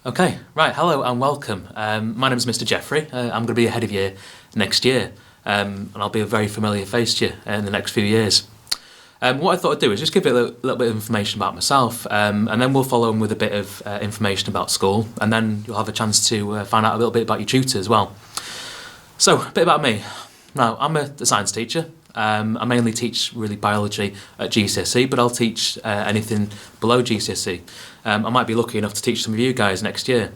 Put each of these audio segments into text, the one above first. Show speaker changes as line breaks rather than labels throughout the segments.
Okay, right, hello and welcome. My name is Mr Jeffrey. I'm going to be a head of year next year, and I'll be a very familiar face to you in the next few years. What I thought I'd do is just give you a little bit of information about myself, and then we'll follow on with a bit of information about school, and then you'll have a chance to find out a little bit about your tutor as well. So, a bit about me. Now, I'm a science teacher. I mainly teach really biology at GCSE, but I'll teach anything below GCSE. I might be lucky enough to teach some of you guys next year.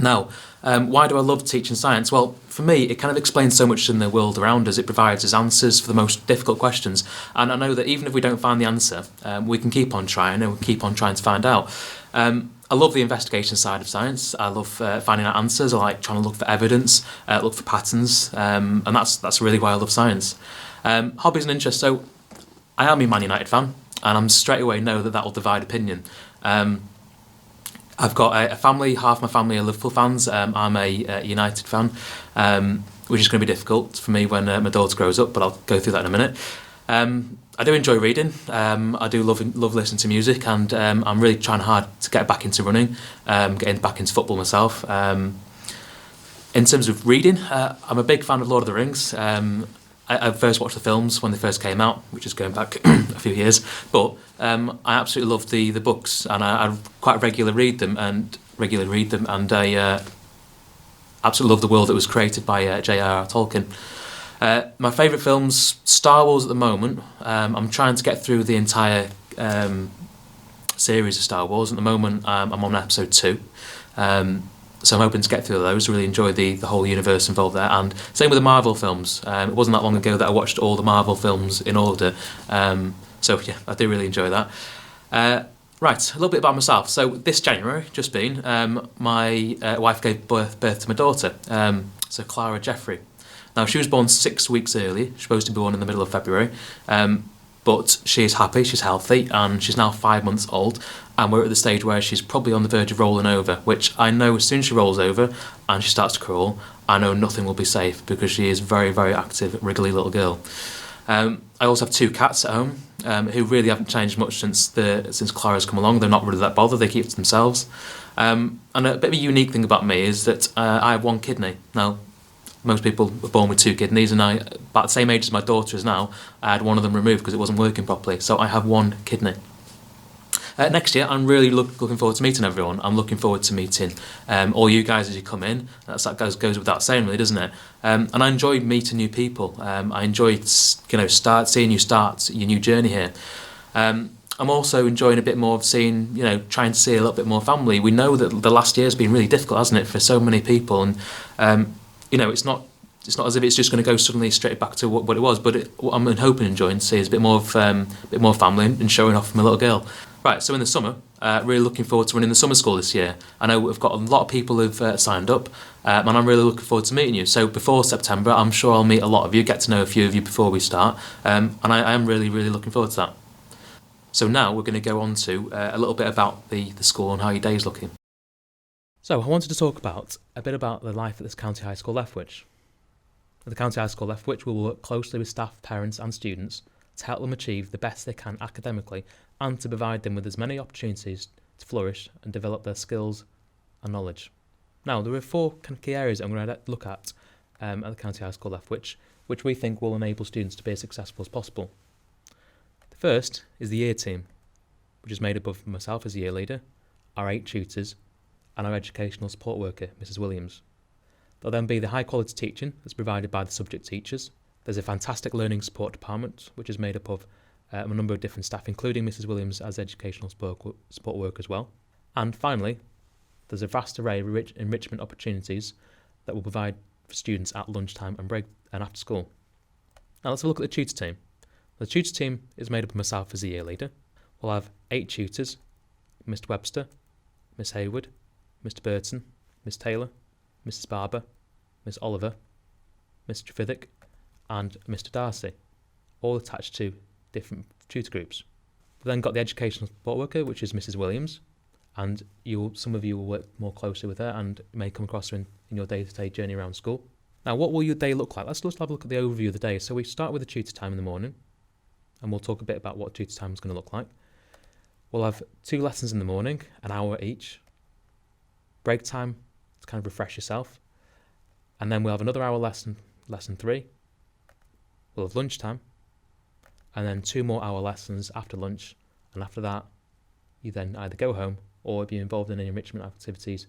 Now, why do I love teaching science? Well, for me, it kind of explains so much in the world around us. It provides us answers for the most difficult questions. And I know that even if we don't find the answer, we can keep on trying and we keep on trying to find out. I love the investigation side of science. I love finding out answers. I like trying to look for evidence, look for patterns, and that's really why I love science. Hobbies and interests. So I am a Man United fan, and I'm straight away know that will divide opinion. I've got a family, half my family are Liverpool fans. I'm a United fan, which is going to be difficult for me when my daughter grows up, but I'll go through that in a minute. I do enjoy reading. I do love listening to music, and I'm really trying hard to get back into running, getting back into football myself. In terms of reading, I'm a big fan of Lord of the Rings. I first watched the films when they first came out, which is going back a few years. But I absolutely love the books, and I quite regularly read them, and I absolutely love the world that was created by J.R.R. Tolkien. My favourite films, Star Wars at the moment. I'm trying to get through the entire series of Star Wars. At the moment, I'm on episode 2. So I'm hoping to get through those, really enjoy the whole universe involved there. And same with the Marvel films. It wasn't that long ago that I watched all the Marvel films in order. So yeah, I do really enjoy that. Right, a little bit about myself. So this January, just been, my wife gave birth to my daughter, so Clara Jeffrey. Now, she was born 6 weeks early. She's supposed to be born in the middle of February. But she's happy, she's healthy, and she's now 5 months old. And we're at the stage where she's probably on the verge of rolling over, which I know as soon as she rolls over and she starts to crawl, I know nothing will be safe because she is very, very active, wriggly little girl. I also have 2 cats at home who really haven't changed much since Clara's come along. They're not really that bothered, they keep to themselves. And a bit of a unique thing about me is that I have 1 kidney. Now, most people are born with 2 kidneys, and I, about the same age as my daughter is now, I had one of them removed because it wasn't working properly. So I have 1 kidney. Next year, I'm really looking forward to meeting everyone. I'm looking forward to meeting all you guys as you come in. That goes without saying, really, doesn't it? And I enjoy meeting new people. I enjoy, seeing you start your new journey here. I'm also enjoying a bit more of seeing, trying to see a little bit more family. We know that the last year has been really difficult, hasn't it, for so many people, and it's not as if it's just going to go suddenly straight back to what it was. But what I'm hoping and enjoying to see is a bit more family and showing off my little girl. Right, so in the summer, really looking forward to running the summer school this year. I know we've got a lot of people who've signed up, and I'm really looking forward to meeting you. So before September, I'm sure I'll meet a lot of you, get to know a few of you before we start, and I am really, really looking forward to that. So now we're going to go on to a little bit about the school and how your day's looking. So I wanted to talk a bit about the life at this County High School Lethbridge. At the County High School Lethbridge, we will work closely with staff, parents and students to help them achieve the best they can academically and to provide them with as many opportunities to flourish and develop their skills and knowledge. Now, there are 4 key areas that I'm going to look at the County High School Lethbridge, which we think will enable students to be as successful as possible. The first is the year team, which is made up of myself as a year leader, our 8 tutors, and our educational support worker, Mrs Williams. There'll then be the high quality teaching that's provided by the subject teachers. There's a fantastic learning support department, which is made up of a number of different staff, including Mrs Williams as educational support worker as well. And finally, there's a vast array of enrichment opportunities that will provide for students at lunchtime and break and after school. Now let's have a look at the tutor team. The tutor team is made up of myself as a year leader. We'll have 8 tutors: Mr Webster, Miss Hayward, Mr Burton, Miss Taylor, Mrs Barber, Miss Oliver, Mr Fiddick and Mr Darcey, all attached to different tutor groups. We've then got the educational support worker, which is Mrs Williams, and some of you will work more closely with her and may come across her in your day-to-day journey around school. Now, what will your day look like? Let's just have a look at the overview of the day. So we start with the tutor time in the morning, and we'll talk a bit about what tutor time is going to look like. We'll have 2 lessons in the morning, an hour each. break time to kind of refresh yourself, and then we'll have another hour lesson 3. We'll have lunchtime, and then 2 more hour lessons after lunch, and after that you then either go home, or if you're involved in any enrichment activities,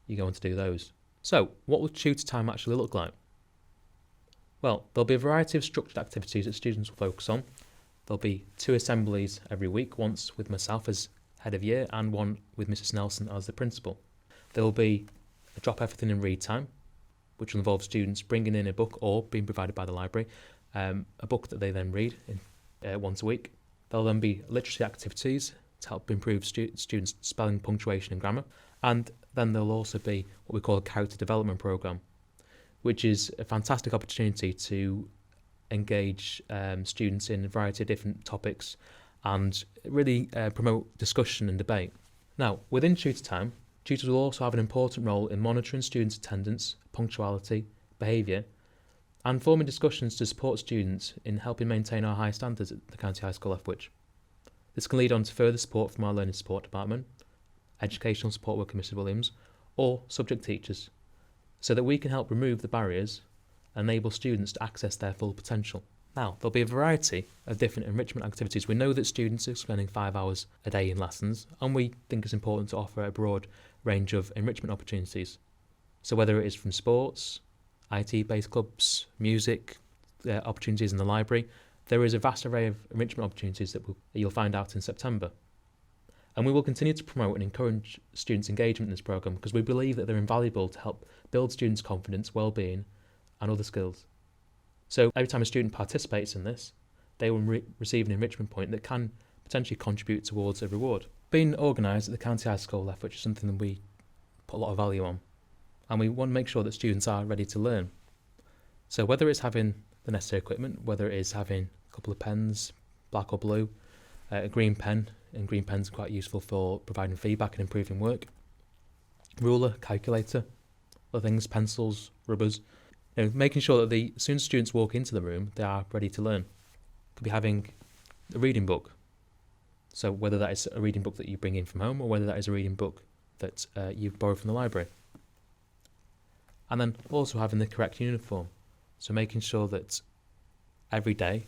you go on to do those. So what will tutor time actually look like? Well, there'll be a variety of structured activities that students will focus on. There'll be 2 assemblies every week, once with myself as head of year and one with Mrs Nelson as the principal. There will be a drop everything and read time, which will involve students bringing in a book or being provided by the library, a book that they then read once a week. There'll then be literacy activities to help improve students' spelling, punctuation and grammar. And then there'll also be what we call a character development programme, which is a fantastic opportunity to engage students in a variety of different topics and really promote discussion and debate. Now, within tutor time, tutors will also have an important role in monitoring students' attendance, punctuality, behaviour, and forming discussions to support students in helping maintain our high standards at the County High School Lethbridge. This can lead on to further support from our Learning Support Department, Educational Support Worker Mrs Williams, or subject teachers, so that we can help remove the barriers and enable students to access their full potential. Now, there'll be a variety of different enrichment activities. We know that students are spending 5 hours a day in lessons, and we think it's important to offer a broad range of enrichment opportunities. So whether it is from sports, IT-based clubs, music, opportunities in the library, there is a vast array of enrichment opportunities that you'll find out in September. And we will continue to promote and encourage students' engagement in this programme because we believe that they're invaluable to help build students' confidence, well-being and other skills. So every time a student participates in this, they will receive an enrichment point that can potentially contribute towards a reward. Being organised at the County High School Lethbridge is something that we put a lot of value on, and we want to make sure that students are ready to learn. So whether it's having the necessary equipment, whether it is having a couple of pens, black or blue, a green pen, and green pens are quite useful for providing feedback and improving work, ruler, calculator, other things, pencils, rubbers, making sure that as soon as students walk into the room, they are ready to learn. Could be having a reading book. So whether that is a reading book that you bring in from home or whether that is a reading book that you borrow from the library. And then also having the correct uniform. So making sure that every day,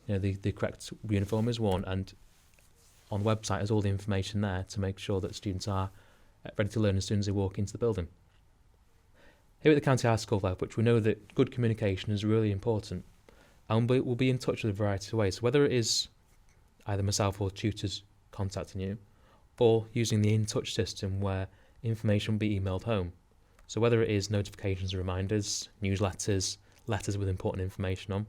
the correct uniform is worn, and on the website is all the information there to make sure that students are ready to learn as soon as they walk into the building. Here at the County High School Lethbridge, we know that good communication is really important, and we'll be in touch with a variety of ways. So whether it is either myself or tutors contacting you, or using the in-touch system where information will be emailed home. So whether it is notifications and reminders, newsletters, letters with important information on.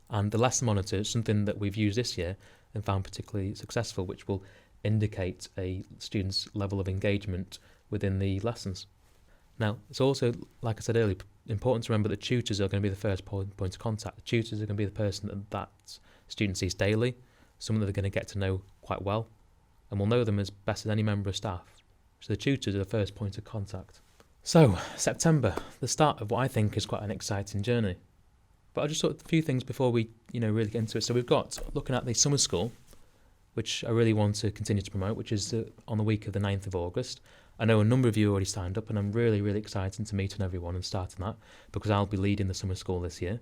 And the lesson monitor is something that we've used this year and found particularly successful, which will indicate a student's level of engagement within the lessons. Now, it's also, like I said earlier, important to remember that tutors are going to be the first point of contact. The tutors are going to be the person that student sees daily, someone that they're going to get to know quite well, and will know them as best as any member of staff. So the tutors are the first point of contact. So, September, the start of what I think is quite an exciting journey. But I just thought a few things before we, really get into it. So we've got looking at the summer school, which I really want to continue to promote, which is on the week of the 9th of August. I know a number of you already signed up, and I'm really, really excited to meet on everyone and starting that because I'll be leading the summer school this year.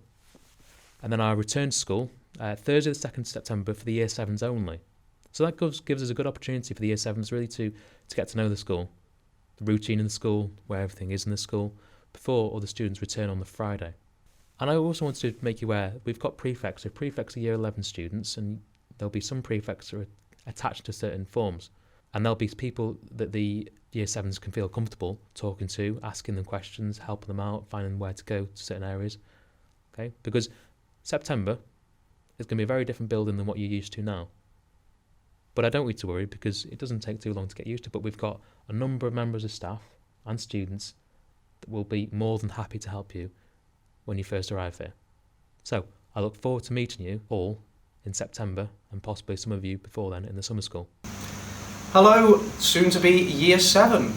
And then our return to school, Thursday the 2nd of September for the Year 7s only. So that gives us a good opportunity for the Year 7s really to get to know the school, the routine in the school, where everything is in the school, before all the students return on the Friday. And I also wanted to make you aware, we've got prefects. So prefects are Year 11 students, and there'll be some prefects that are attached to certain forms. And there'll be people that the Year 7s can feel comfortable talking to, asking them questions, helping them out, finding where to go to certain areas. Okay? Because September is going to be a very different building than what you're used to now. But I don't need to worry because it doesn't take too long to get used to. But we've got a number of members of staff and students that will be more than happy to help you when you first arrive here. So I look forward to meeting you all in September and possibly some of you before then in the summer school.
Hello, soon to be Year 7,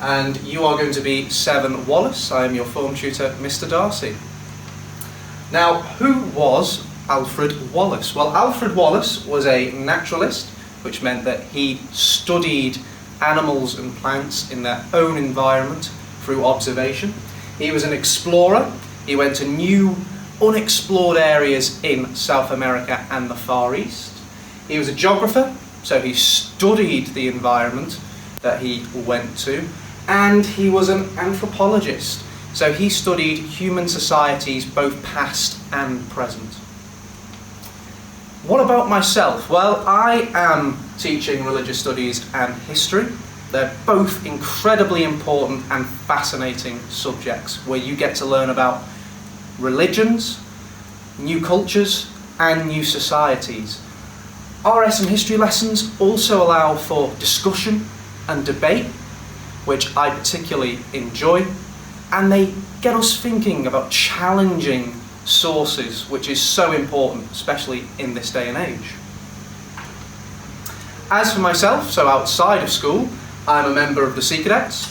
and you are going to be 7 Wallace. I am your form tutor, Mr Darcey. Now, who was Alfred Wallace? Well, Alfred Wallace was a naturalist, which meant that he studied animals and plants in their own environment through observation. He was an explorer. He went to new, unexplored areas in South America and the Far East. He was a geographer, so he studied the environment that he went to, and he was an anthropologist, so he studied human societies both past and present. What about myself? Well, I am teaching religious studies and history. They're both incredibly important and fascinating subjects where you get to learn about religions, new cultures, and new societies. RS and history lessons also allow for discussion and debate, which I particularly enjoy, and they get us thinking about challenging sources, which is so important, especially in this day and age. As for myself, so outside of school, I'm a member of the Sea Cadets.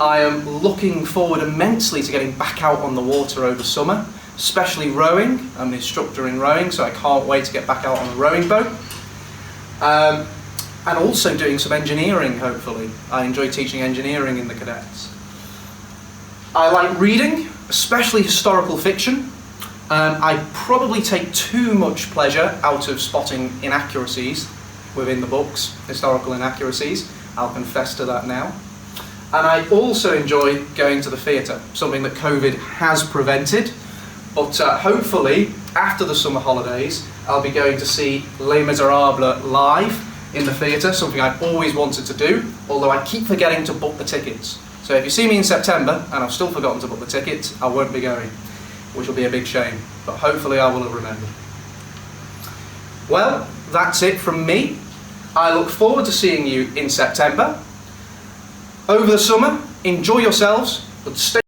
I am looking forward immensely to getting back out on the water over summer, especially rowing. I'm an instructor in rowing, so I can't wait to get back out on a rowing boat. And also doing some engineering, hopefully. I enjoy teaching engineering in the cadets. I like reading, especially historical fiction. I probably take too much pleasure out of spotting inaccuracies within the books, historical inaccuracies. I'll confess to that now. And I also enjoy going to the theatre, something that COVID has prevented. But hopefully, after the summer holidays, I'll be going to see Les Miserables live in the theatre, something I've always wanted to do, although I keep forgetting to book the tickets. So if you see me in September, and I've still forgotten to book the tickets, I won't be going, which will be a big shame, but hopefully I will have remembered. Well, that's it from me. I look forward to seeing you in September. Over the summer, enjoy yourselves, but stay